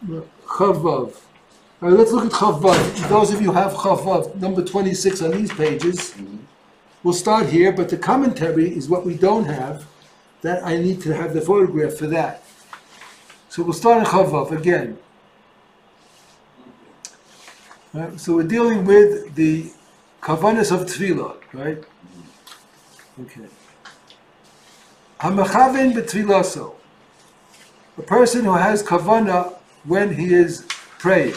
Chavav. All right, let's look at Chavav. Those of you who have Chavav, number 26 on these pages. We'll start here, but the commentary is what we don't have. That I need to have the photograph for that. So we'll start in Chavav again. Right, so we're dealing with the Kavanas of Tefillah, right? Okay. Hamachaven b'tfilaso. A person who has kavana when he is praying.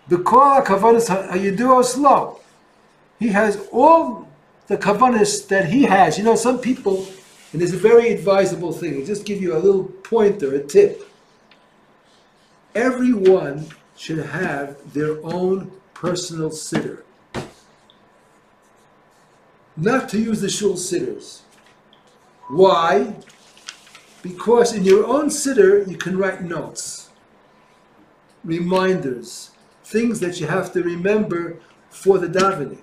The kol kavanas hayiduo slow. He has all the kavanas that he has. You know, some people, and it's a very advisable thing. I'll just give you a little pointer, a tip. Everyone should have their own personal siddur. Not to use the shul sidders. Why? Because in your own siddur you can write notes, reminders, things that you have to remember for the davening.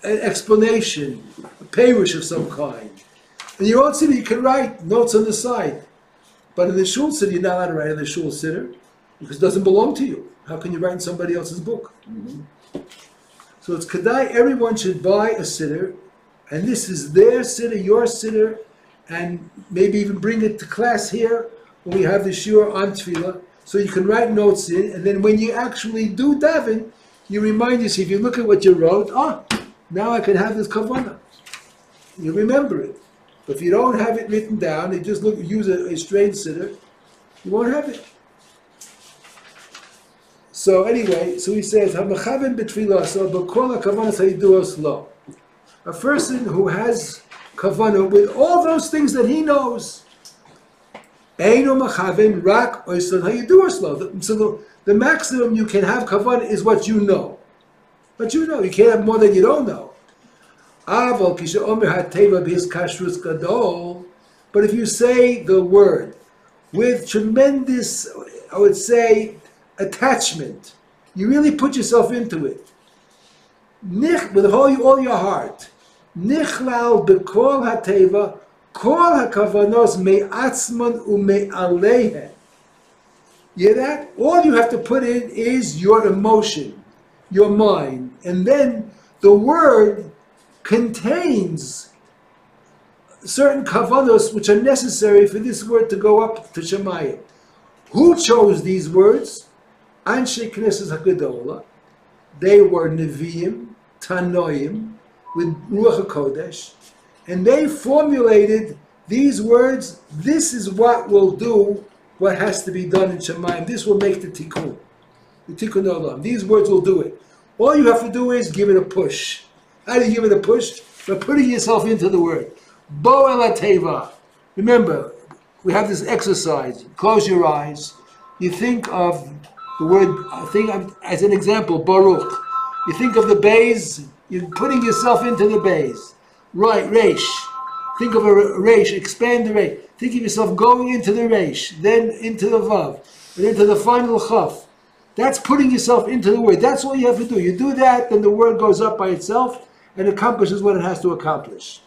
An explanation, a perush of some kind. In your own siddur you can write notes on the side. But in the shul siddur you're not allowed to write in the shul siddur because it doesn't belong to you. How can you write in somebody else's book? Mm-hmm. So it's kedai, everyone should buy a siddur, and this is their siddur, your siddur, and maybe even bring it to class here when we have the shiur on tefillah, so you can write notes in, and then when you actually do daven, you remind yourself, if you look at what you wrote, now I can have this kavanah. You remember it. But if you don't have it written down, you just use a straight siddur, you won't have it. So anyway, so he says, "Hamachaven b'tfilah so b'kol ha'kavanas hayiduos lo." A person who has kavanah with all those things that he knows, eino machaven rak oisad hayiduos lo. So the maximum you can have kavanah is what you know. But you know, you can't have more than you don't know. Aval kisha omer hateva b'his kashrus gadol. But if you say the word with tremendous, I would say, attachment, you really put yourself into it. With all your heart. Nichlal b'kol hateva, kol hakavanos me'atzman u'me'alehen. You hear that? All you have to put in is your emotion, your mind, and then the word contains certain kavanos which are necessary for this word to go up to Shemayim. Who chose these words? Anshe Knesset HaGedola. They were Nevi'im, Tanoim, with Ruach HaKodesh, and they formulated these words. This is what will do what has to be done in Shemayim. This will make the Tikkun Olam. These words will do it. All you have to do is give it a push. How do you give it a push? By putting yourself into the word. Bo el Teva. Remember, we have this exercise. Close your eyes. You think of the word, as an example, Baruch. You think of the bays, you're putting yourself into the bays. Right, Reish. Think of a Reish, expand the Reish. Think of yourself going into the Reish, then into the Vav, and into the final Chaf. That's putting yourself into the word. That's all you have to do. You do that, then the word goes up by itself and accomplishes what it has to accomplish.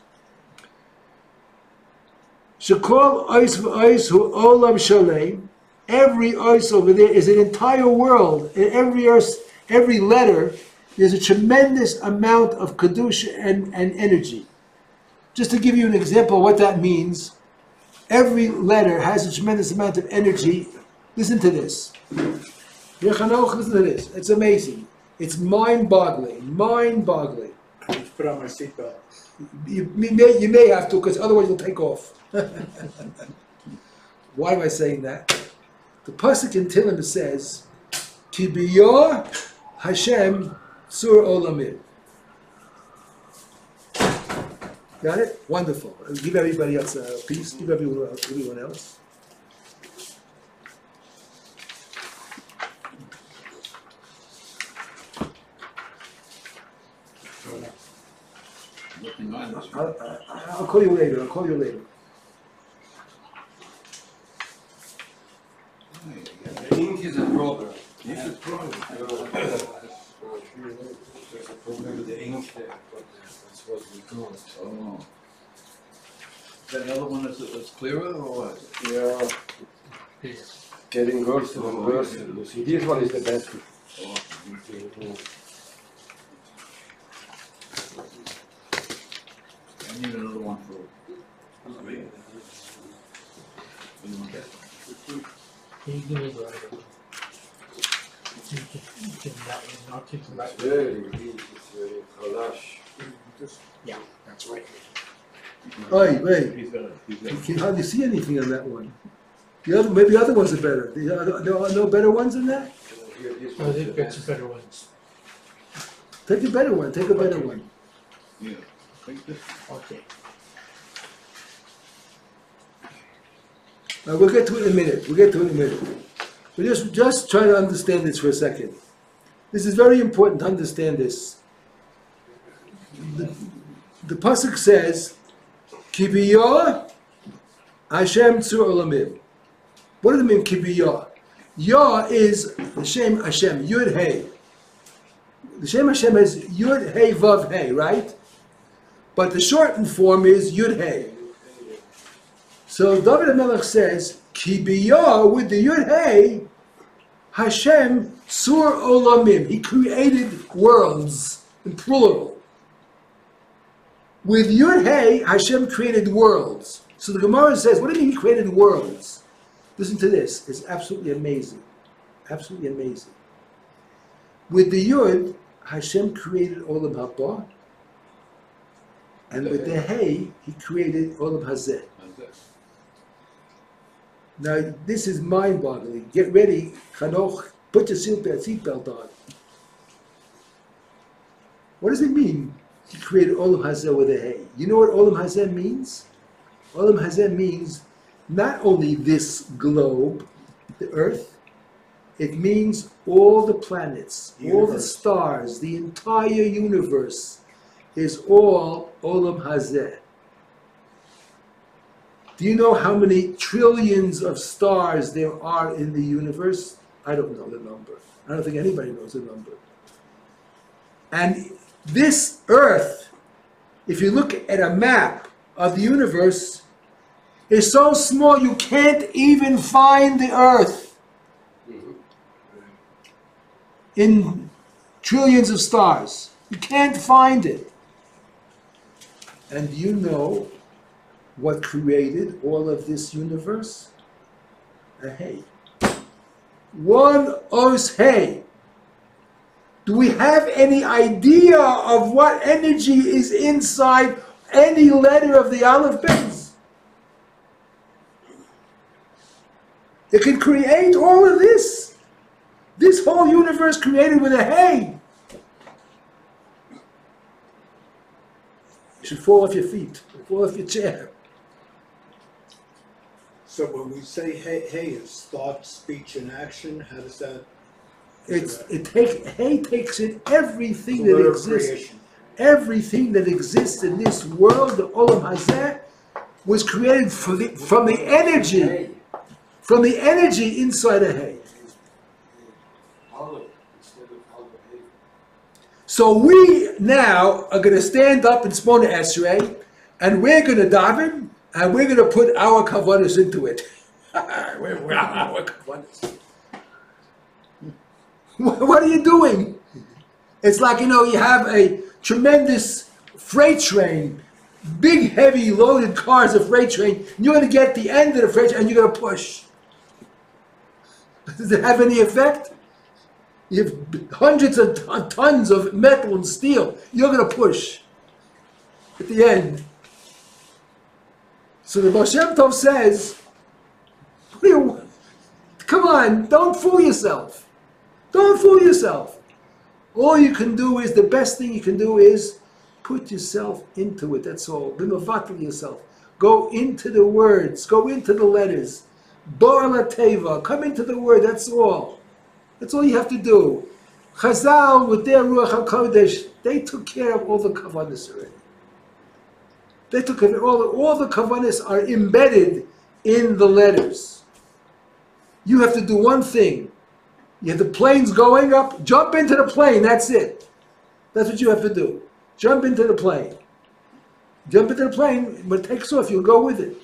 Shekol ois v'ois hu olam shalem. Every ois over there is an entire world. In every letter, there's a tremendous amount of kedusha and energy. Just to give you an example of what that means, every letter has a tremendous amount of energy. Listen to this. Listen to this. It's amazing. It's mind-boggling. Mind-boggling. Put on my seatbelt. You may have to, because otherwise you'll take off. Why am I saying that? The pasuk in Tehillim says, "Ki b'yor Hashem sur olamim." Got it? Wonderful. I'll give everybody else a piece. Give everyone else. I'll call you later. The ink is a problem. There's a problem with the ink there, but that's what we call it. Oh. That other one is clearer or what? Yeah. Getting worse and worse. You see, this one is the best. I need another one for. Rabbi. What do you want? Can you give me the right one? You can not take the right It's one. very weak, it's very khalash. Yeah, that's right. Wait, wait. He's got it, You can hardly see anything on that one. The other, maybe other ones are better. There are no better ones than that? Here, this Oh, one's they've the got best. some better ones. Take a better one. Take a better one. Yeah. Take this. Okay. We'll get to it in a minute. We'll get to it in a minute. But just try to understand this for a second. This is very important to understand this. The pasuk says, "Ki b'yah Hashem tzur olamim." What does it mean, "Ki b'yah"? Yah is the Shem Hashem, Yud Hey. The Shem Hashem is Yud Hey Vav Hey, right? But the shortened form is Yud Hey. So David HaMelech says, Ki b'yah, with the Yud Hey, Hashem Sur Olamim. He created worlds, in plural. With Yud Hey, Hashem created worlds. So the Gemara says, what do you mean he created worlds? Listen to this. It's absolutely amazing. Absolutely amazing. With the Yud, Hashem created Olam Haba. And with the Hey, he created Olam Hazeh. Now, this is mind-boggling. Get ready, Chanoch, put your seatbelt on. What does it mean? He created Olam Hazeh with a Hey. You know what Olam Hazeh means? Olam Hazeh means not only this globe, the Earth, it means all the planets, all the stars, the entire universe is all Olam Hazeh. Do you know how many trillions of stars there are in the universe? I don't know the number. I don't think anybody knows the number. And this Earth, if you look at a map of the universe, is so small you can't even find the Earth in trillions of stars. You can't find it. And you know what created all of this universe? A Hey. One Os Hey. Do we have any idea of what energy is inside any letter of the alphabet? It can create all of this. This whole universe created with a Hey. You should fall off your feet, fall off your chair. So when we say hey, it's thought, speech, and action, how does that? Hey takes in everything The that word of exists. creation. Everything that exists in this world, the Olam Hazeh, was created from the energy inside a Hey. So we now are going to stand up in Shmona Esrei, and we're going to daven, and we're going to put our kavanas into it. We're our kavanas. What are you doing? It's like, you have a tremendous freight train, big, heavy, loaded cars of freight train, and you're going to get the end of the freight train, and you're going to push. Does it have any effect? You have hundreds of tons of metal and steel. You're going to push at the end. So the Shem Tov says, come on, don't fool yourself. Don't fool yourself. All you can do is, the best thing you can do is put yourself into it. That's all. B'mavatel yourself. Go into the words. Go into the letters. Bo'ala teva. Come into the word. That's all. That's all you have to do. Chazal, with their Ruach HaKodesh, they took care of all the kavanas already. They took care of all the kavanas are embedded in the letters. You have to do one thing. You have the planes going up, jump into the plane, that's it. That's what you have to do. Jump into the plane. Jump into the plane, when it takes off, you'll go with it.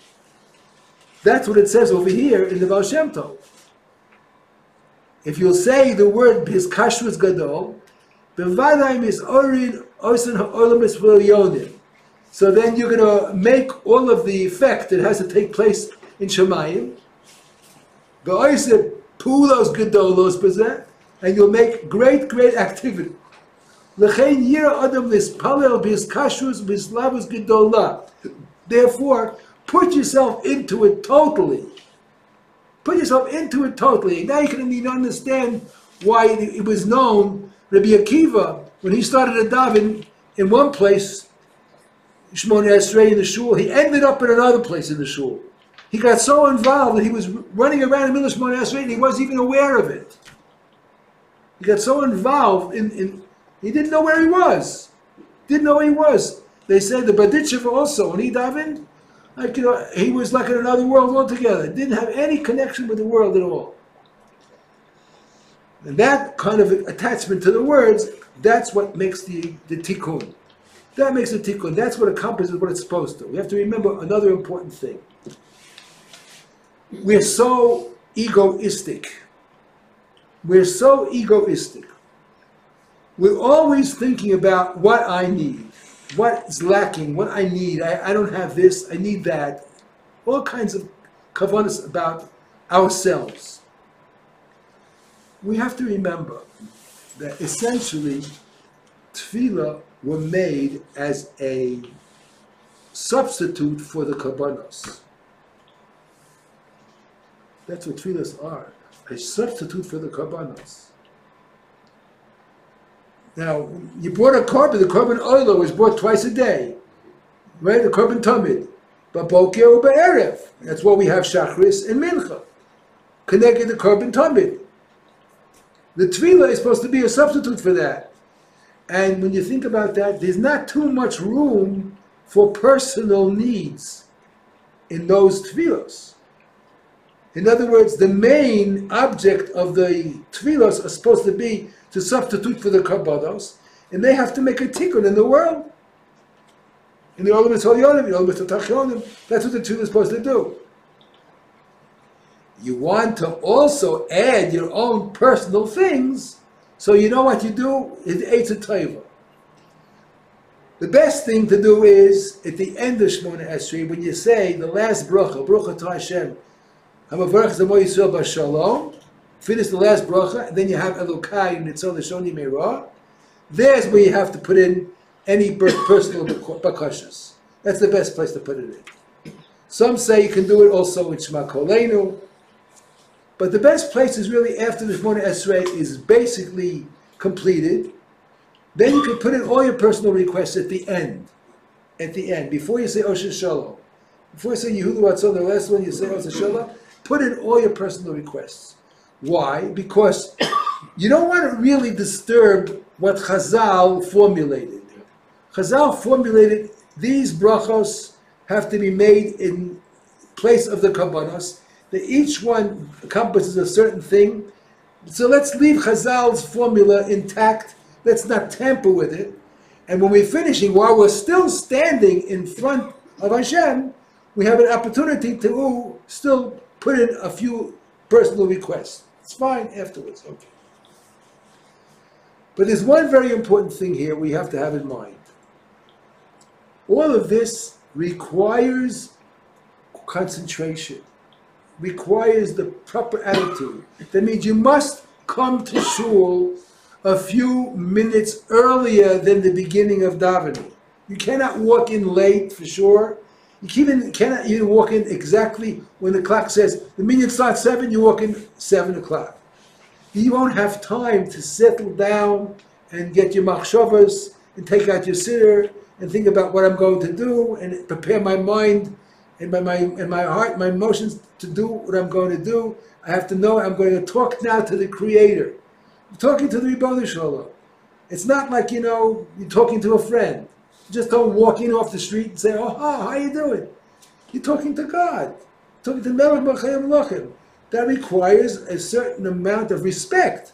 That's what it says over here in the Baal Shem Tov. If you'll say the word his kashrus gadol, bevadai mis orin oisen ha'olam es v'elyonim. So then you're going to make all of the effect that has to take place in Shemayim. V'oiseh pulos gedolos b'zeh, and you'll make great, great activity. L'chein yira adam lispalel b'his kashrus b'slavus gedolah. Therefore, put yourself into it totally. Put yourself into it totally. Now you can even understand why it was known, Rabbi Akiva, when he started a daven in one place, Shmoneh Esrei in the shul, he ended up in another place in the shul. He got so involved that he was running around in the middle of Shmoneh Esrei and he wasn't even aware of it. He got so involved in he didn't know where he was. Didn't know where he was. They said the Baditchev also, when he davened, like, he was like in another world altogether. Didn't have any connection with the world at all. And that kind of attachment to the words, that's what makes the tikkun. That makes the tikkun. That's what accomplishes what it's supposed to. We have to remember another important thing. We're so egoistic. We're so egoistic. We're always thinking about what I need, what is lacking, what I need. I don't have this, I need that. All kinds of kavanas about ourselves. We have to remember that essentially tefillah were made as a substitute for the kavanos. That's what tefillahs are, a substitute for the kavanos. Now, you brought a korban, the korban oilo was brought twice a day, right? The korban tamid, b'boker or b'erev. That's why we have shachris and mincha, connected the korban tamid. The tefillah is supposed to be a substitute for that. And when you think about that, there's not too much room for personal needs in those tefillahs. In other words, the main object of the tefillahs are supposed to be to substitute for the kabbalos, and they have to make a tikkun in the world. In the Olam Yitzhak, the Olam Yitzhak, that's what the tefillah is supposed to do. You want to also add your own personal things, so you know what you do is Eitz Tova. The best thing to do is, at the end of Shmoneh Esrei, when you say the last bracha, Baruch Atah Hashem, Hamavarach Zemo Yisrael B'Shalom, finish the last bracha, and then you have Elokai Nitzol Leshoni Meirah. There's where you have to put in any personal bakashas. That's the best place to put it in. Some say you can do it also in Shema Koleinu, but the best place is really after the Shmoneh Esrei is basically completed. Then you can put in all your personal requests at the end. At the end, before you say Osher Shalom. Before you say Yehuda Ratzon, the last one you say Osher Shalom, put in all your personal requests. Why? Because you don't want to really disturb what Chazal formulated. Chazal formulated these brachos have to be made in place of the kabbanos. That each one accomplishes a certain thing. So let's leave Chazal's formula intact. Let's not tamper with it. And when we're finishing, while we're still standing in front of Hashem, we have an opportunity to still put in a few personal requests. It's fine afterwards, okay. But there's one very important thing here we have to have in mind. All of this requires concentration, requires the proper attitude. That means you must come to shul a few minutes earlier than the beginning of davening. You cannot walk in late for sure. You cannot even walk in exactly when the clock says the minyan starts 7, you walk in 7 o'clock. You won't have time to settle down and get your machshavas and take out your siddur and think about what I'm going to do and prepare my mind and my heart, my emotions to do what I'm going to do. I have to know I'm going to talk now to the Creator. I'm talking to the Ribono Shel Olam. It's not like, you're talking to a friend. You just don't walk in off the street and say, oh, how you doing? You're talking to God. You're talking to Melech B'Chayim Lochem. That requires a certain amount of respect.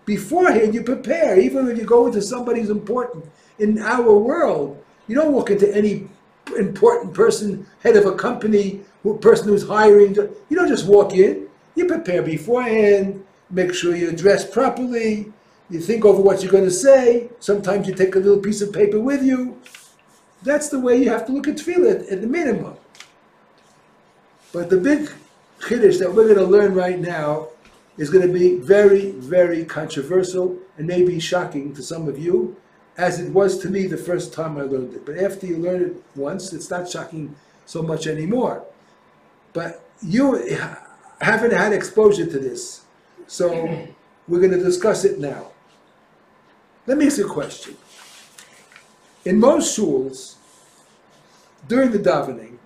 Beforehand, you prepare. Even when you go into somebody who's important in our world, you don't walk into any important person, head of a company, person who's hiring. You don't just walk in. You prepare beforehand, make sure you're dressed properly, you think over what you're going to say. Sometimes you take a little piece of paper with you. That's the way you have to look at tefillah at the minimum. But the big chiddush that we're going to learn right now is going to be very, very controversial and maybe shocking to some of you, as it was to me the first time I learned it. But after you learn it once, it's not shocking so much anymore. But you haven't had exposure to this, so we're going to discuss it now. Let me ask you a question. In most shuls, during the davening,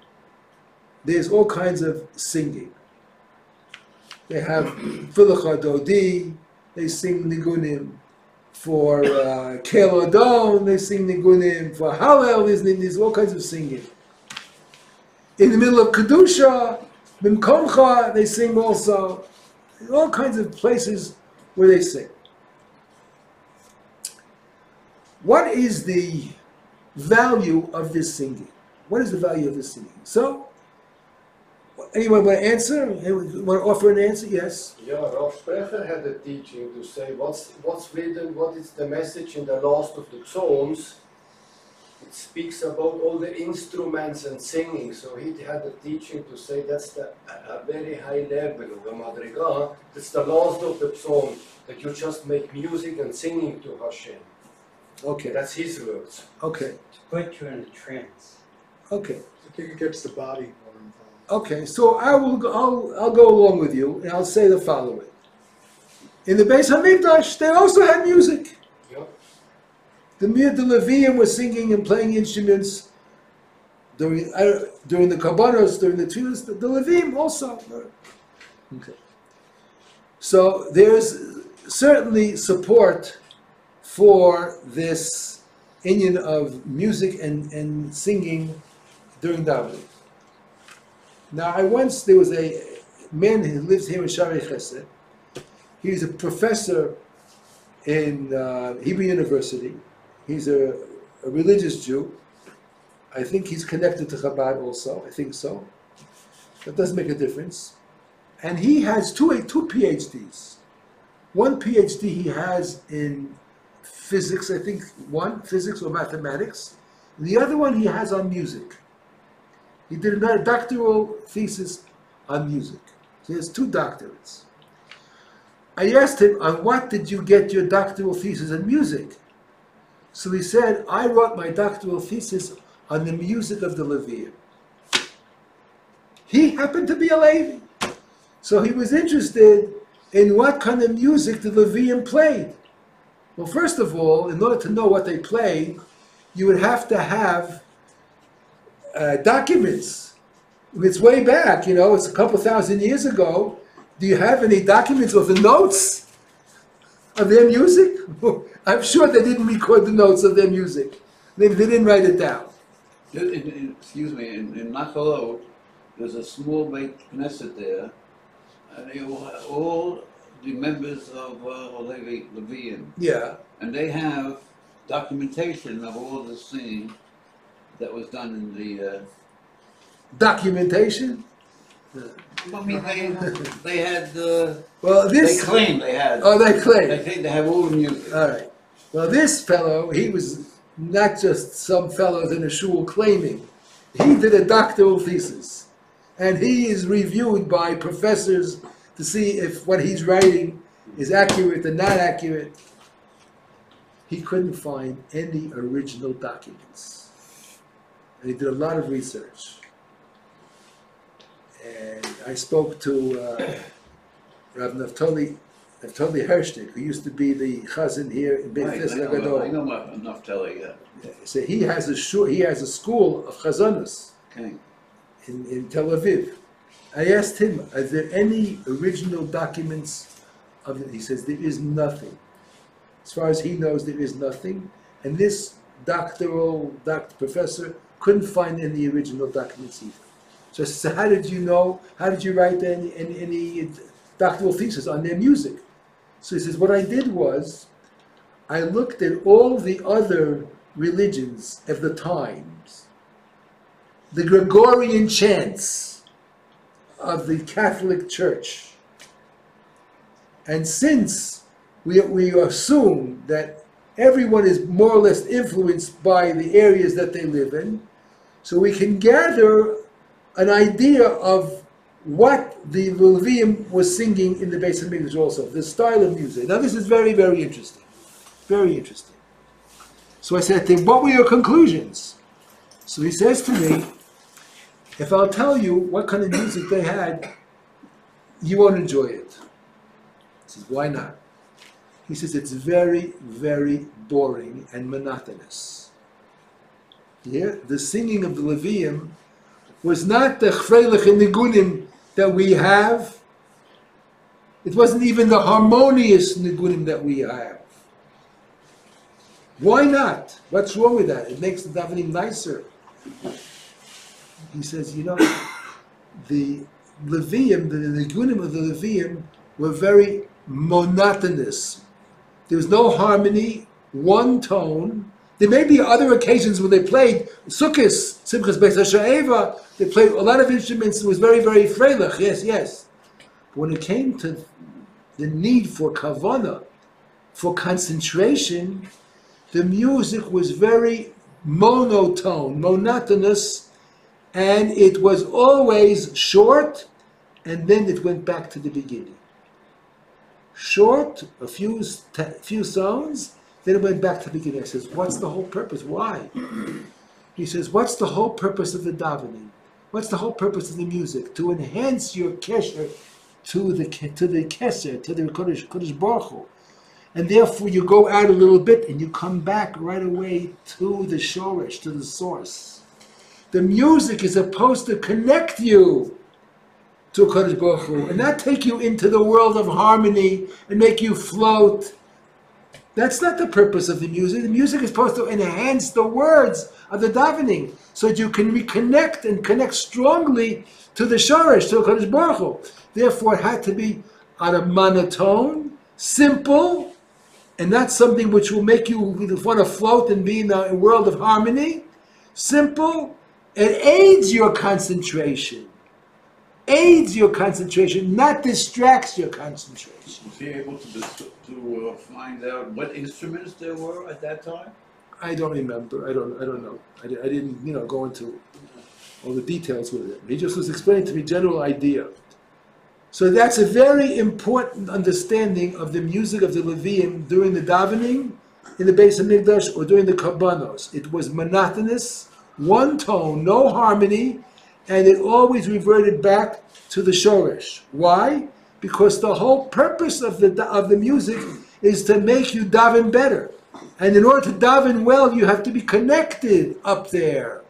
there's all kinds of singing. They have Filacha Dodi, they sing Nigunim. For Kel Adon, they sing Nigunim. For Hallel, there's all kinds of singing. In the middle of Kedusha, Bimkomcha, they sing also. All kinds of places where they sing. What is the value of this singing? What is the value of this singing? So, anyone want to answer? Anyone want to offer an answer? Yes? Yeah, Rav Sprecher had a teaching to say what's written, what is the message in the last of the Psalms. It speaks about all the instruments and singing, so he had a teaching to say that's a very high level of the Madriga. That's the last of the Psalm, that you just make music and singing to Hashem. Okay. That's his words. Okay. To put you in a trance. Okay. I think it gets the body more involved. Okay, so I'll go along with you, and I'll say the following. In the Beis HaMikdash, they also had music. Yep. The Leviim were singing and playing instruments during the Kabbanos, during the Tefillas. The Leviim also. Okay. So there's certainly support for this inyan of music and singing during davening. Now, there was a man who lives here in Shaarei Chesed. He's a professor in Hebrew University. He's a religious Jew. I think he's connected to Chabad also. I think so. That doesn't make a difference. And he has two PhDs. One PhD he has in physics, I think physics or mathematics. The other one he has on music. He did a doctoral thesis on music. So he has 2 doctorates. I asked him, on what did you get your doctoral thesis on music? So he said, I wrote my doctoral thesis on the music of the Levium. He happened to be a Levi. So he was interested in what kind of music the Levium played. Well, first of all, in order to know what they played, you would have to have documents. It's way back, it's a couple thousand years ago. Do you have any documents of the notes of their music? I'm sure they didn't record the notes of their music. They didn't write it down. Excuse me, in Naftali, there's a small Beit Knesset there, and they all the members of Levium. Yeah. And they have documentation of all the singing that was done in the... Documentation? I mean, they had... Well, they claim they had. Oh, they claim. They think they have all the music. All right. Well, this fellow, he was not just some fellow in a shul claiming. He did a doctoral thesis. And he is reviewed by professors to see if what he's writing is accurate or not accurate. He couldn't find any original documents. And he did a lot of research. And I spoke to Rabbi Naftali Hershtig, who used to be the chazan here in Beit Knesset Gadol. I know Naftali, yeah. So he has a school of chazanus Okay. in Tel Aviv. I asked him, are there any original documents of it? He says, there is nothing. As far as he knows, there is nothing. And this professor couldn't find any original documents either. So how did you know, how did you write any doctoral thesis on their music? So he says, what I did was, I looked at all the other religions of the times, the Gregorian chants of the Catholic Church. And since we assume that everyone is more or less influenced by the areas that they live in, so we can gather an idea of what the Levium was singing in the Beis HaMikdash also, the style of music. Now this is very, very interesting. Very interesting. So I said to him, what were your conclusions? So he says to me, if I'll tell you what kind of music they had, you won't enjoy it. I says, why not? He says, it's very, very boring and monotonous. Yeah? The singing of the Levium was not the chfreilich and nigunim that we have. It wasn't even the harmonious nigunim that we have. Why not? What's wrong with that? It makes the davening nicer. He says, you know, the Levium, the nigunim of the Levium were very monotonous. There was no harmony, one tone. There may be other occasions when they played Sukkos, Simchas Beis HaSha'eva, they played a lot of instruments. It was very, very freilich, yes. But when it came to the need for kavanah, for concentration, the music was very monotone, monotonous, and it was always short, and then it went back to the beginning. Short, a few songs, then it went back to the beginning. I says, what's the whole purpose? Why? He says, what's the whole purpose of the davening? What's the whole purpose of the music? To enhance your kesher to the kesher, to the Kodesh Baruch Hu. And therefore you go out a little bit and you come back right away to the shoresh, to the source. The music is supposed to connect you to Kodesh Baruch Hu and not take you into the world of harmony and make you float. That's not the purpose of the music. The music is supposed to enhance the words of the davening so that you can reconnect and connect strongly to the shoresh, to Kodesh Baruch Hu. Therefore it had to be on a monotone, simple, and not something which will make you want to float and be in a world of harmony. Simple. It aids your concentration. Aids your concentration, not distracts your concentration. Was he able to find out what instruments there were at that time? I don't remember. I don't know. I didn't go into all the details with it. He just was explaining to me general idea. So that's a very important understanding of the music of the Levium during the davening in the Beis HaMikdash or during the Kabbanos. It was monotonous, one tone, no harmony, and it always reverted back to the shoresh. Why? Because the whole purpose of the music is to make you daven better. And in order to daven well, you have to be connected up there.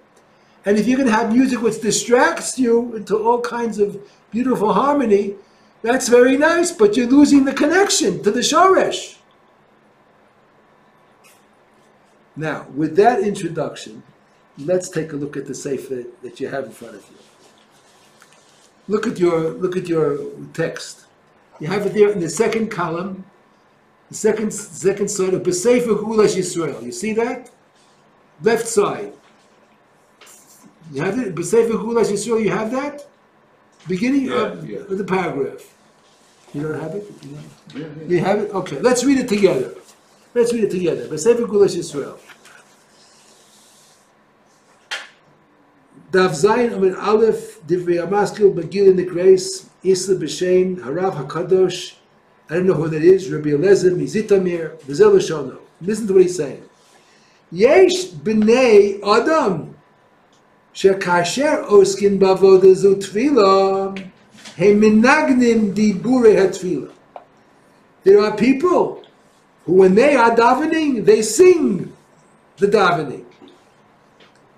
And if you can have music which distracts you into all kinds of beautiful harmony, that's very nice, but you're losing the connection to the shoresh. Now, with that introduction, let's take a look at the sefer that you have in front of you. Look at your text. You have it there in the second column, the second side of B'Sefer Gulash Yisrael. You see that? Left side. You have it? B'Sefer Gulash Yisrael, you have that? Beginning of the paragraph. You don't have it? You have it? Okay, let's read it together. B'Sefer Gulash Yisrael. Dav Zayin Amid Aleph Divrei Amaskil Begil in the Grace Isla B'Shem Harav HaKadosh. I don't know who that is. Rabbi Eliezer Mizitamir B'Zel Shono. Listen to what he's saying. Yesh b'nei Adam shekasher oskin b'avoda zu tefillah hem minagnim diburei hatefillah. There are people who, when they are davening, they sing the davening.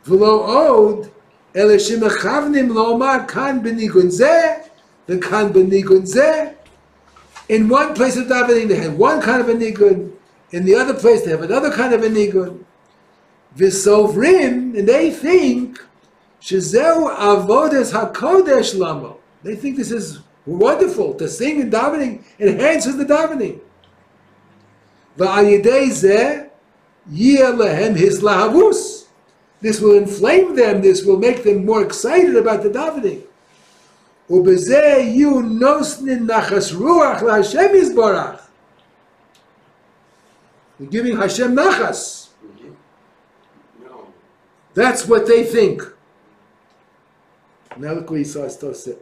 V'lo od ele shemechavnim lomar kan b'nigun zeh v'kan b'nigun zeh. In one place of davening, they have one kind of a nigun. In the other place, they have another kind of a nigun. V'sovrim, and they think, shezeu avodas hakodesh lamo. They think this is wonderful. To sing and davening enhances the davening. V'al yedei zeh yeh lehem his lahavus. This will inflame them. This will make them more excited about the davening. Ubezeh yu nosnin nachas ruach laHashem yisbarach. You're giving Hashem nachas. No. That's what they think. Now look what he starts to say.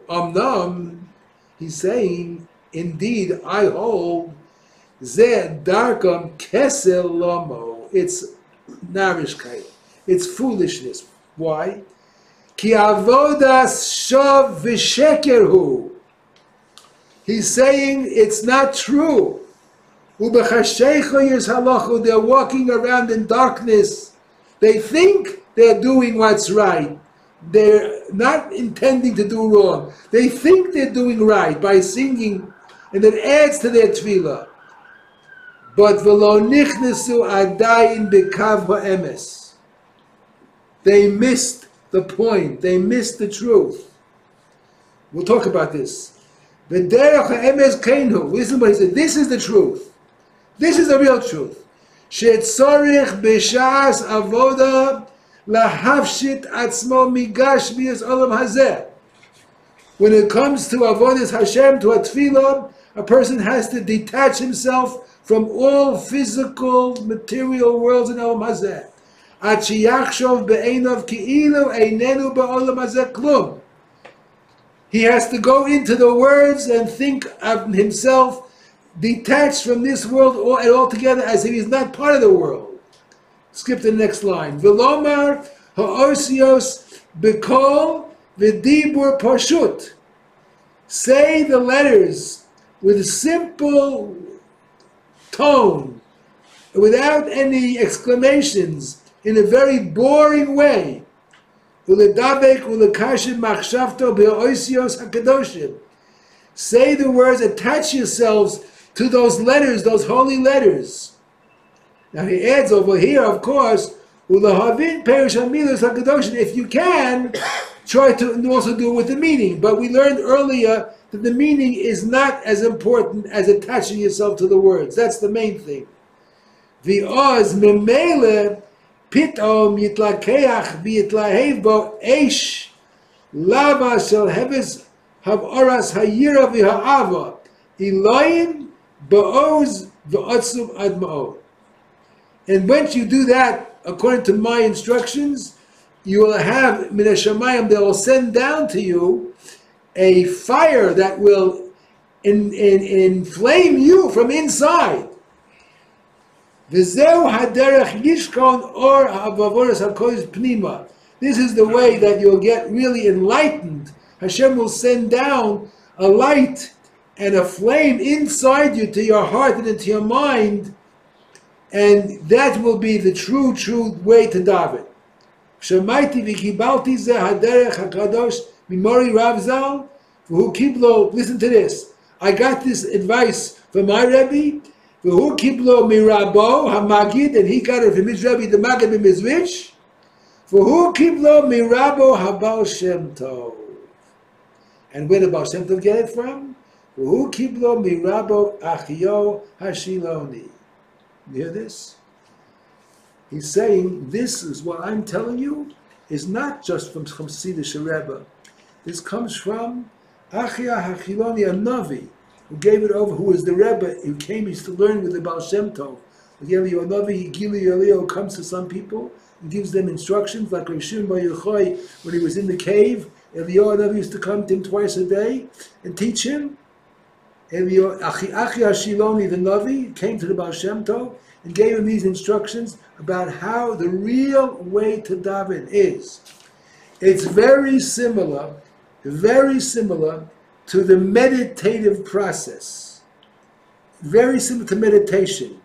He's saying, indeed, I hold zeh darkam kesel lomo. It's narishkeit. It's foolishness. Why? Ki avodas shav v'sheker hu. He's saying it's not true. Ubechashecha yis halachu. They're walking around in darkness. They think they're doing what's right. They're not intending to do wrong. They think they're doing right by singing, and it adds to their tefillah. But v'lo nichnesu adayin b'kav ha'emes. They missed the point. They missed the truth. We'll talk about this. V'derech ha'emes keinu. Listen what he said. This is the truth. This is the real truth. She'tzorich b'shas avoda lahavshit atzmo migash b'yas olam hazeh. When it comes to avodas Hashem, to a tefillah, a person has to detach himself from all physical, material worlds in olam hazeh. Ad sheyachshov be'einav ki'ilu einenu ba'olam hazeh klum. He has to go into the words and think of himself detached from this world altogether as if he's not part of the world. Skip to the next line. V'lomar ha'osios b'kol v'dibur pashut. Say the letters with a simple tone, without any exclamations, in a very boring way. Uledavek ulekashim machshavto b'osios hakadoshim. Say the words, attach yourselves to those letters, those holy letters. Now he adds over here, of course, Ulahavin perish hamilos hakadoshim. If you can, try to also do it with the meaning. But we learned earlier that the meaning is not as important as attaching yourself to the words. That's the main thing. V'oz memele pitom yitlakeach v'yitlahev bo eish lava shel heves havoras hayira v'ha'ava iloyim ba'oz v'otzum ad ma'od. And once you do that, according to my instructions, you will have min hashamayim. They will send down to you a fire that will inflame you from inside. V'zeu haderech yishkon or ha'avoras hakodesh pnima. This is the way that you'll get really enlightened. Hashem will send down a light and a flame inside you, to your heart and into your mind, and that will be the true way to daven. Shemaiti v'kibalti ze haderech hakadosh mimori Rav Zal v'hu kiblo. Listen to this. I got this advice from my Rabbi. V'hu kiblo mirabo hamagid, and he got it from his Rabbi, the Magid b'Mizrich. V'hu kiblo mirabo habal Shem Tov. And where did Baal Shem Tov get it from? V'hu kiblo mirabo achio hashiloni. You hear this? He's saying, this is what I'm telling you, is not just from Chassidish Rebbe. This comes from Achia Hachiloni, a Navi, who gave it over, who was the Rebbe, who came, he used to learn with the Baal Shem Tov. Eliyahu Navi, Gili Eliyahu comes to some people and gives them instructions, like Rav Shimon Bar Yochai, when he was in the cave, Eliyahu Navi used to come to him twice a day and teach him. Achia Hashiloni, the Navi, came to the Baal Shem Tov and gave him these instructions about how the real way to daven is. It's very similar to the meditative process. Very similar to meditation,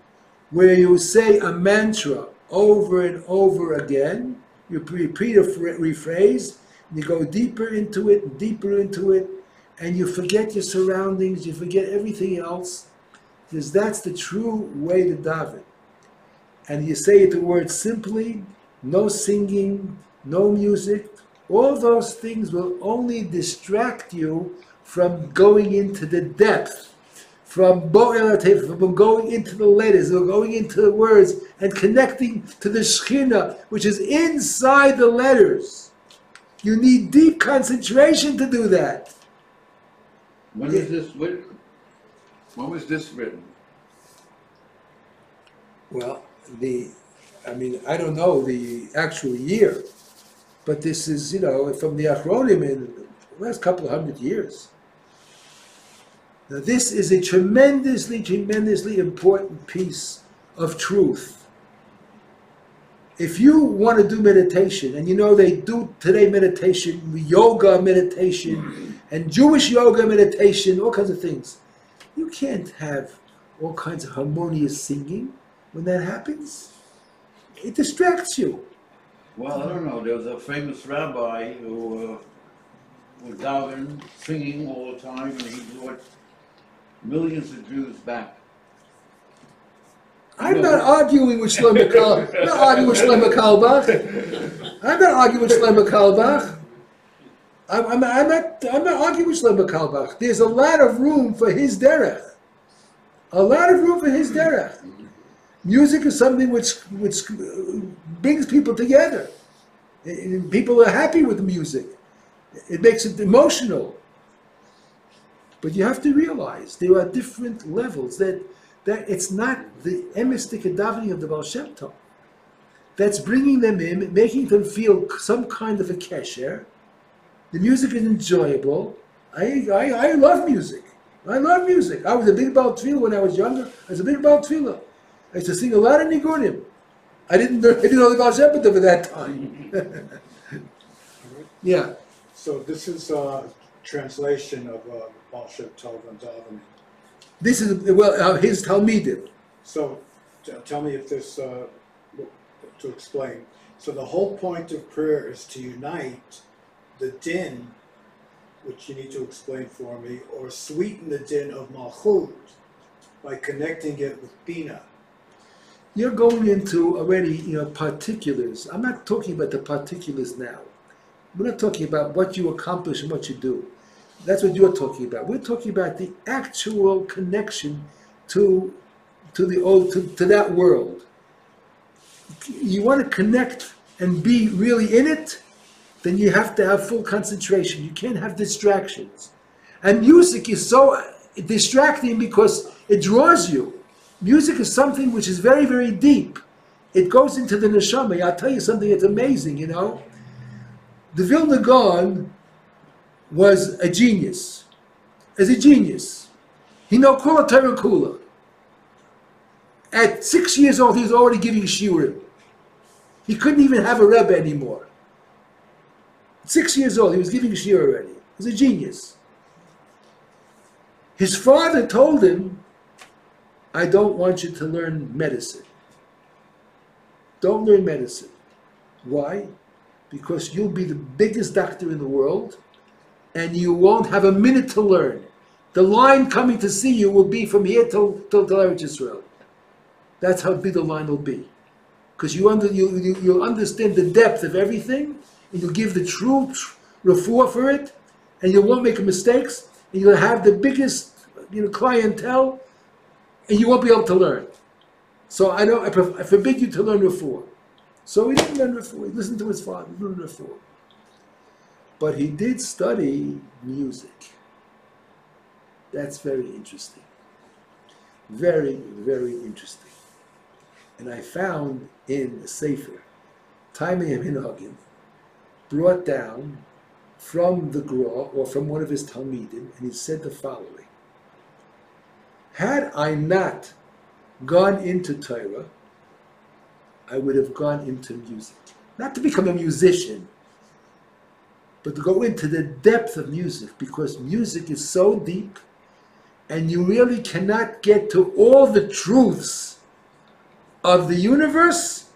where you say a mantra over and over again. You repeat a rephrase, and you go deeper into it, and you forget your surroundings, you forget everything else, because that's the true way to daven. And you say the word simply, no singing, no music. All those things will only distract you from going into the depth, from going into the letters, or going into the words, and connecting to the Shekhinah, which is inside the letters. You need deep concentration to do that. When is this written? When was this written? Well, I don't know the actual year, but this is, from the Achronim in the last couple of 100 years. Now, this is a tremendously, tremendously important piece of truth. If you want to do meditation, and they do today meditation, yoga meditation, and Jewish yoga meditation, all kinds of things, you can't have all kinds of harmonious singing when that happens. It distracts you. Well, I don't know. There was a famous rabbi who was davening, singing all the time, and he brought millions of Jews back. I'm not arguing with Shlomo Karlbach. I'm not arguing with Shlomo Karlbach. I'm not arguing with Shlomo Karlbach. There's a lot of room for his derech. A lot of room for his derech. Music is something which brings people together. People are happy with the music. It makes it emotional. But you have to realize there are different levels, that it's not the emistic davening of the Baal Shem Tov that's bringing them in, making them feel some kind of a kesher. The music is enjoyable. I love music. I love music. I was a big Baal Tefillah when I was younger. I was a big Baal Tefillah. I used to sing a lot of nigunim. I didn't know the Baal Shem Tov at that time. Yeah. So this is a translation of Baal Shem Tov and Davening. This is, his Talmidim. So tell me if this, to explain. So the whole point of prayer is to unite the din, which you need to explain for me, or sweeten the din of Malchut by connecting it with Bina. You're going into already, particulars. I'm not talking about the particulars now. We're not talking about what you accomplish and what you do. That's what you're talking about. We're talking about the actual connection to that world. You want to connect and be really in it, then you have to have full concentration. You can't have distractions. And music is so distracting because it draws you. Music is something which is very, very deep. It goes into the neshama. I'll tell you something that's amazing, The Vilna Gaon was a genius. As a genius. He know Kula Torah Kula. At 6 years old, he was already giving shiurim. He couldn't even have a Rebbe anymore. At 6 years old, he was giving shiur already. He was a genius. His father told him, I don't want you to learn medicine. Don't learn medicine. Why? Because you'll be the biggest doctor in the world, and you won't have a minute to learn. The line coming to see you will be from here till Eretz Yisrael. That's how big the line will be. Because you'll understand the depth of everything, and you'll give the true refuah for it, and you won't make mistakes, and you'll have the biggest clientele, and you won't be able to learn. So I forbid you to learn refuah. So he didn't learn refuah. He listened to his father. He didn't learn refuah. But he did study music. That's very interesting. Very, very interesting. And I found in a Sefer, Taimei Minhagim, brought down from the Gra, or from one of his Talmidim, and he said the following. Had I not gone into Torah, I would have gone into music. Not to become a musician, but to go into the depth of music, because music is so deep, and you really cannot get to all the truths of the universe,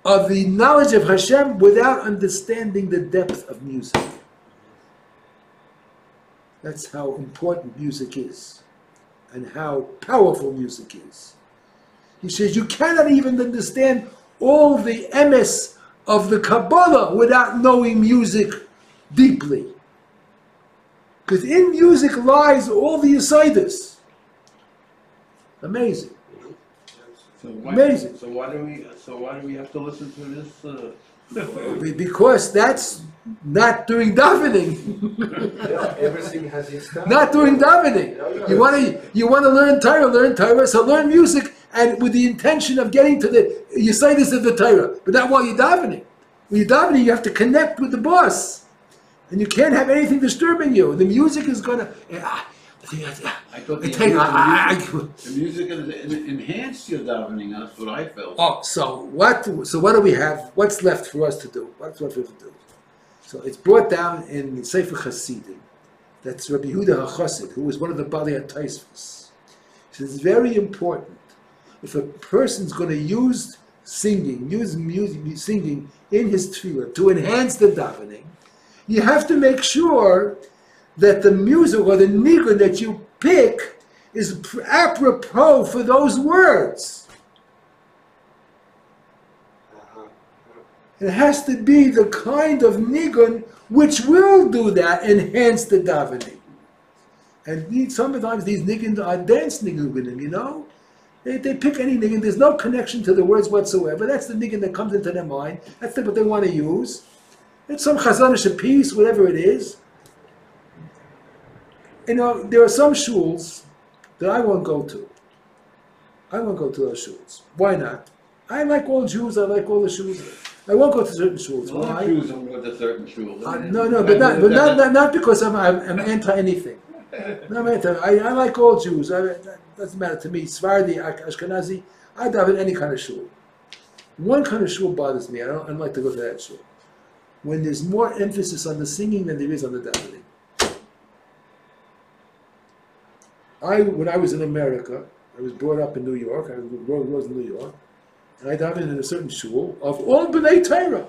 of the knowledge of Hashem, without understanding the depth of music. That's how important music is, and how powerful music is. He says you cannot even understand all the emes of the Kabbalah without knowing music deeply. Because in music lies all the Yesaidas. Amazing. So Amazing. So why do we have to listen to this? Because that's not doing davening. Yeah, everything has its time. Not doing davening. You want to learn Torah, so learn music and with the intention of getting to the Yesodis of the Torah, but not while you're davening. When you're davening, you have to connect with the boss, and you can't have anything disturbing you. The music is gonna. I thought the music enhanced your davening. That's what I felt. Oh, so what do we have? What's left for us to do? What's left for us to do? So it's brought down in Sefer Hasidim. That's Rabbi Yehuda HaChassid, who was one of the Balei HaTosfos. So it's very important. If a person's going to use music, singing in his tefillah to enhance the davening, you have to make sure that the music or the nigun that you pick is apropos for those words. It has to be the kind of nigun which will do that, enhance the davening. And sometimes these nigun are dance nigun, you know? They pick any nigun, there's no connection to the words whatsoever. That's the nigun that comes into their mind. That's what they want to use. It's some chazanish piece, whatever it is. You know, there are some shuls that I won't go to. I won't go to those shuls. Why not? I like all Jews, I like all the shuls. I won't go to certain shuls. Why? Jews don't go to certain shuls. No, but not because I'm anti anything. No, I'm anti. I like all Jews. That doesn't matter to me. Sephardi, Ashkenazi, I daven any kind of shul. One kind of shul bothers me. I don't like to go to that shul. When there's more emphasis on the singing than there is on the davening. When I was in America, I was brought up in New York. I was in New York, and I davened in a certain shul of all b'nai Torah.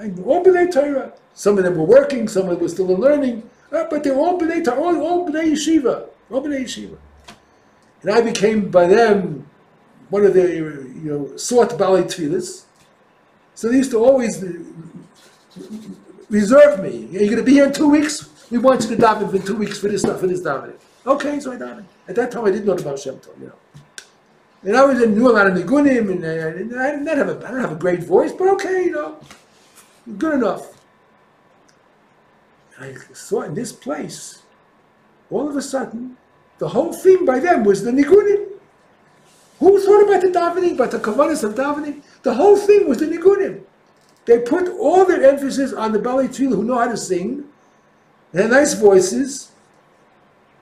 All b'nai Torah. Some of them were working, some of them were still learning, but they're all b'nai Torah, all b'nai yeshiva, all b'nai yeshiva. And I became by them one of the sought balei tefillas. So they used to always reserve me. You're going to be here in 2 weeks. We want you to daven for 2 weeks for this davening. Okay, so I davened. At that time, I didn't know about Shem Tov, And I knew a lot of nigunim, and I don't have a great voice, but okay, good enough. And I saw in this place, all of a sudden, the whole theme by them was the nigunim. Who thought about the davening, about the kavanas of davening? The whole thing was the nigunim. They put all their emphasis on the balei tefillah who know how to sing. They had nice voices,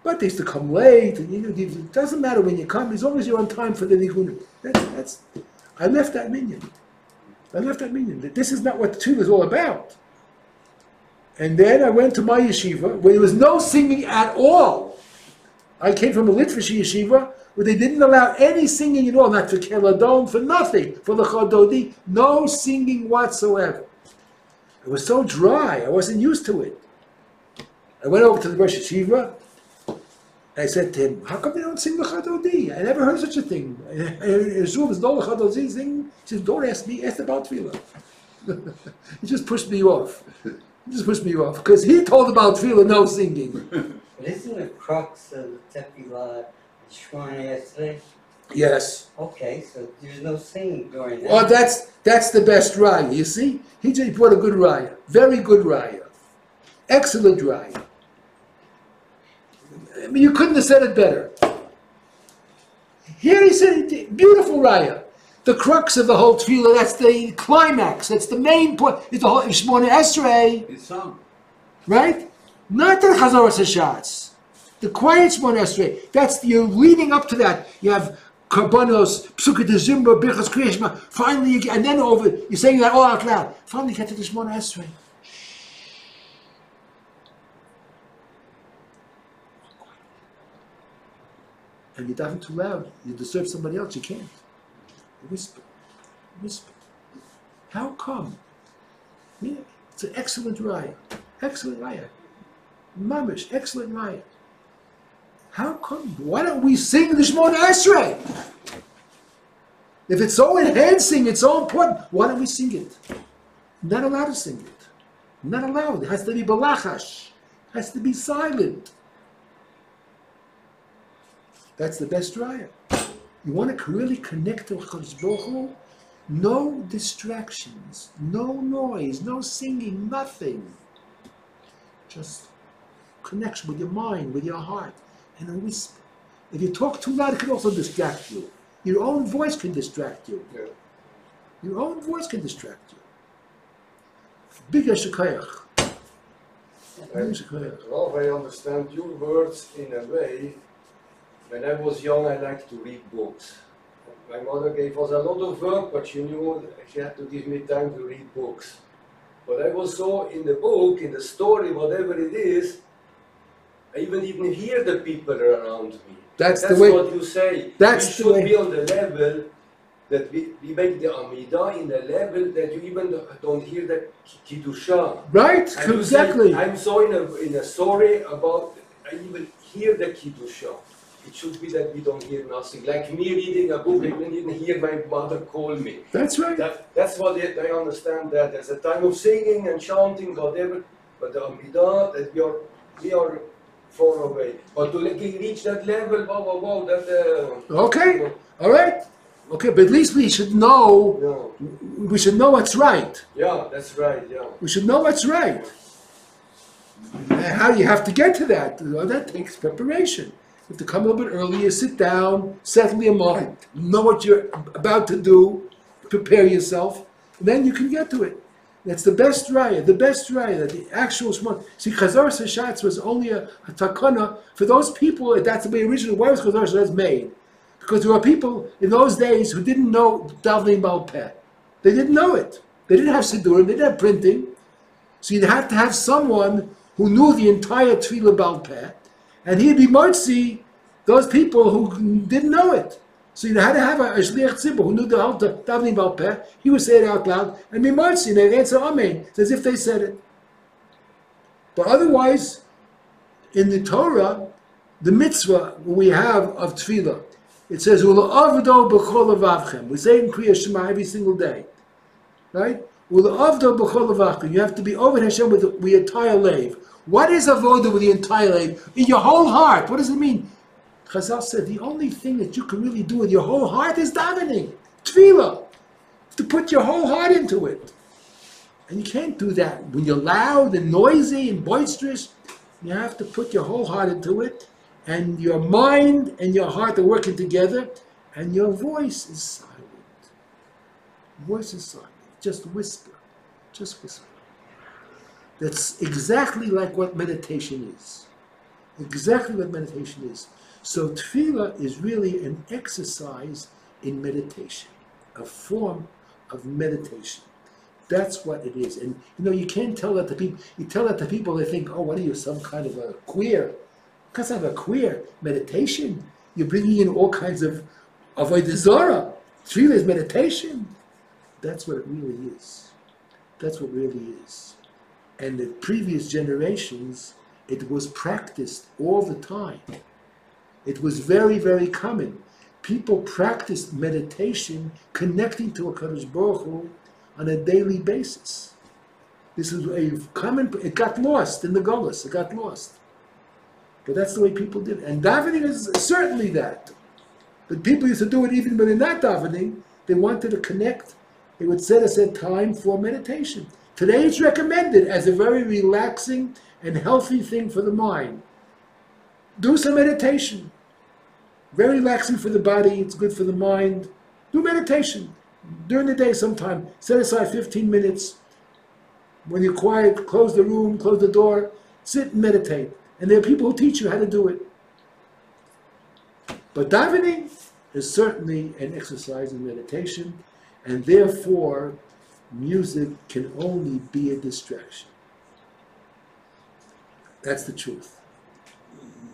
but they used to come late. And it doesn't matter when you come, as long as you're on time for the nigunim. I left that minyan. That this is not what the tefillah is all about. And then I went to my yeshiva where there was no singing at all. I came from a Litvish yeshiva where they didn't allow any singing at all, not for keladon, for nothing, for the chododi, no singing whatsoever. It was so dry, I wasn't used to it. I went over to the Rosh Yeshiva, and I said to him, how come they don't sing the chododi? I never heard such a thing. Yeshua was no chododi singing. He said, don't ask me, ask about tefillah. He just pushed me off. Because he told about tefillah, no singing. But isn't the crux of the tefillah Shemona Esrei? Yes. Okay, so there's no singing during that. Well, that's the best raya. You see, he just brought a good raya, very good raya, excellent raya. I mean, you couldn't have said it better. Here he said, beautiful raya. The crux of the whole tefillah, that's the climax, that's the main point. It's the whole Shemona Esrei. It's sung. Right? Not the Chazaras HaShatz. The quiet Shemona Esrei. You're leading up to that. You have Karbanos, Psukkah de Zimba, Birchas Kriyashma. Finally, and then you're saying that all out loud. Finally, you get to the Shemona Esrei. And you daven too loud. You disturb somebody else. You can't. You whisper. How come? Yeah, it's an excellent raya. Excellent raya. Mamish, excellent raya. How come? Why don't we sing the Shemona Esrei? If it's so enhancing, it's so important, why don't we sing it? Not allowed to sing it. Not allowed. It has to be balachash. It has to be silent. That's the best raya. You want to really connect to HaKadosh Baruch Hu? No distractions, no noise, no singing, nothing. Just connection with your mind, with your heart, and a whisper. If you talk too loud, it can also distract you. Your own voice can distract you. Yeah. Your own voice can distract you. Bigger shekayach. Ralph, I understand your words in a way. When I was young, I liked to read books. My mother gave us a lot of work, but she knew she had to give me time to read books. But I was so in the book, in the story, whatever it is, I even didn't hear the people around me. That's the way. What you say. That's we the should way. be on the level that we make the Amidah in the level that you even don't hear the Kiddusha. Right? And you Exactly. say, I'm so in a story about, I even hear the Kiddusha. It should be that we don't hear nothing. Like me reading a book, I didn't hear my mother call me. That's right. That's what I understand, that there's a time of singing and chanting, whatever, but the Amidah, that we are far away. But to reach that level, wow, that... Okay. All right. Okay, but at least we should know. Yeah. We should know what's right. Yeah, that's right, yeah. We should know what's right. And how you have to get to that? Well, that takes preparation. You have to come a little bit earlier, sit down, settle your mind, know what you're about to do, prepare yourself, and then you can get to it. That's the best raya, the actual one. See, Chazar Sashatz was only a takana for those people. That's the way originally. Why was Chazar Sashatz made? Because there were people in those days who didn't know Davening Baal Peh. They didn't know it. They didn't have Siddurim, they didn't have printing. So you'd have to have someone who knew the entire Tefillah Baal Peh, and he'd be Motzi those people who didn't know it. So you had to have a Shliach Tzibur who knew the whole Davening Baal Peh. He would say it out loud, and be Motzi, and they'd answer Amen. It's as if they said it. But otherwise, in the Torah, the mitzvah we have of Tefillah, it says, "U'la'avdo b'chol avavchem." We say it in Kriya Shema every single day, right? "U'la'avdo b'chol avavchem." You have to be over Hashem with the entire life. What is avodah with the entire life? In your whole heart. What does it mean? Chazal said the only thing that you can really do with your whole heart is davening, tefillah. To put your whole heart into it, and you can't do that when you're loud and noisy and boisterous. You have to put your whole heart into it. And your mind and your heart are working together, and your voice is silent. Voice is silent. Just whisper. Just whisper. That's exactly like what meditation is. Exactly what meditation is. So tefillah is really an exercise in meditation, a form of meditation. That's what it is. And you can't tell that to people. You tell that to people, they think, oh, what are you, some kind of a queer? Because of a queer meditation, you're bringing in all kinds of avodah zarah. Tefillah is meditation. That's what it really is. That's what it really is. And the previous generations, it was practiced all the time. It was very, very common. People practiced meditation, connecting to HaKadosh Baruch Hu on a daily basis. This is a common. It got lost in the Golos. It got lost. But that's the way people did it. And davening is certainly that. But people used to do it even when they're not davening. They wanted to connect. They would set aside time for meditation. Today it's recommended as a very relaxing and healthy thing for the mind. Do some meditation. Very relaxing for the body. It's good for the mind. Do meditation. During the day sometime. Set aside 15 minutes. When you're quiet, close the room, close the door. Sit and meditate. And there are people who teach you how to do it. But davening is certainly an exercise in meditation, and therefore music can only be a distraction. That's the truth.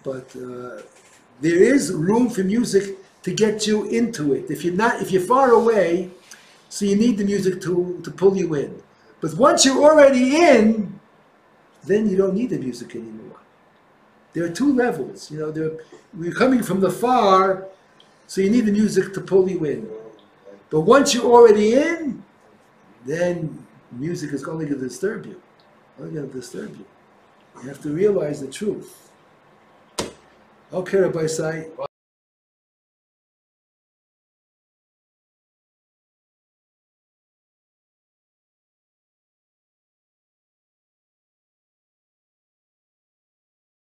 But there is room for music to get you into it. If you're far away, so you need the music to pull you in. But once you're already in, then you don't need the music anymore. There are two levels, we're coming from the far, so you need the music to pull you in. But once you're already in, then music is only going to disturb you. Only going to disturb you. You have to realize the truth. Okay, Rabbi Sai.